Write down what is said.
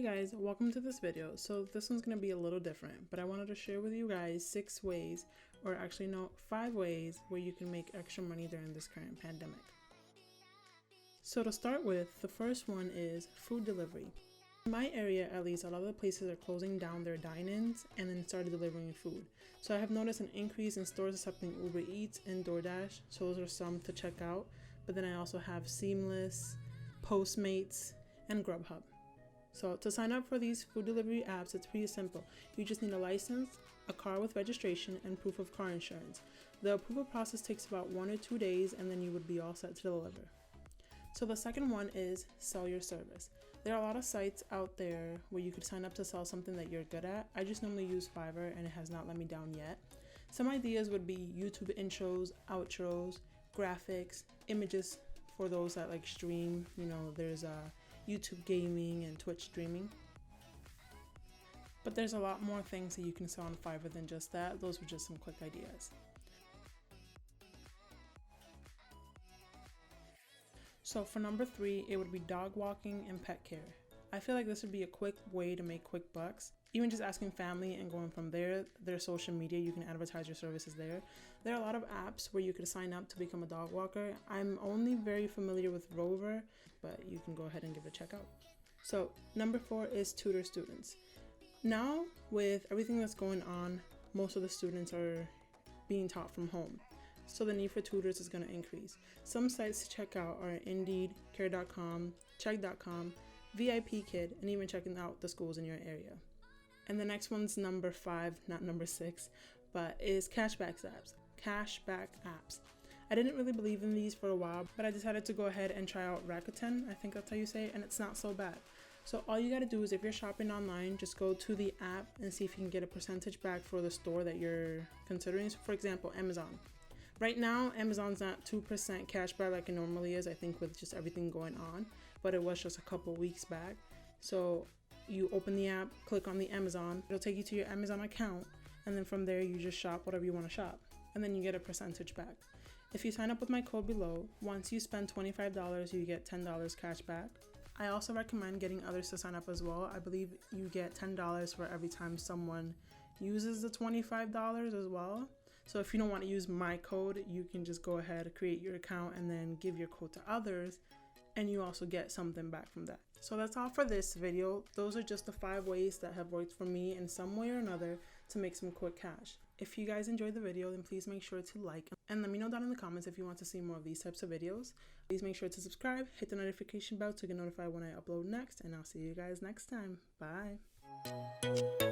Hey guys, welcome to this video. So this one's going to be a little different, but I wanted to share with you guys 6 ways, or actually no, 5 ways where you can make extra money during this current pandemic. So to start with, the first one is food delivery. In my area, at least, a lot of the places are closing down their dine-ins and then started delivering food. So I have noticed an increase in stores accepting Uber Eats and DoorDash, so those are some to check out. But then I also have Seamless, Postmates, and Grubhub. So to sign up for these food delivery apps, it's pretty simple. You just need a license, a car with registration, and proof of car insurance. The approval process takes about 1 or 2 days, and then you would be all set to deliver. So the second one is sell your service. There are a lot of sites out there where you could sign up to sell something that you're good at. I just normally use Fiverr and it has not let me down yet. Some ideas would be YouTube intros, outros, graphics, images for those that like stream. You know, there's YouTube gaming and Twitch streaming. But there's a lot more things that you can sell on Fiverr than just that. Those were just some quick ideas. So for number 3, it would be dog walking and pet care. I feel like this would be a quick way to make quick bucks. Even just asking family and going from there, their social media, you can advertise your services there. There are a lot of apps where you could sign up to become a dog walker. I'm only very familiar with Rover, but you can go ahead and give it a check out. So number 4 is tutor students. Now with everything that's going on, most of the students are being taught from home. So the need for tutors is going to increase. Some sites to check out are Indeed, Care.com, Check.com, VIP Kid, and even checking out the schools in your area. And the next one's number 5, not number 6, but is cashback apps. Cashback apps. I didn't really believe in these for a while, but I decided to go ahead and try out Rakuten, I think that's how you say it, and it's not so bad. So all you gotta do is if you're shopping online, just go to the app and see if you can get a percentage back for the store that you're considering. So for example, Amazon. Right now, Amazon's not 2% cashback like it normally is, I think with just everything going on, but it was just a couple weeks back. So you open the app, click on the Amazon, it'll take you to your Amazon account, and then from there you just shop whatever you want to shop, and then you get a percentage back. If you sign up with my code below, once you spend $25, you get $10 cash back. I also recommend getting others to sign up as well. I believe you get $10 for every time someone uses the $25 as well. So if you don't want to use my code, you can just go ahead, create your account, and then give your code to others, and you also get something back from that. So that's all for this video. Those are just the 5 ways that have worked for me in some way or another to make some quick cash. If you guys enjoyed the video, then please make sure to like and let me know down in the comments if you want to see more of these types of videos. Please make sure to subscribe, hit the notification bell to get notified when I upload next, and I'll see you guys next time. Bye.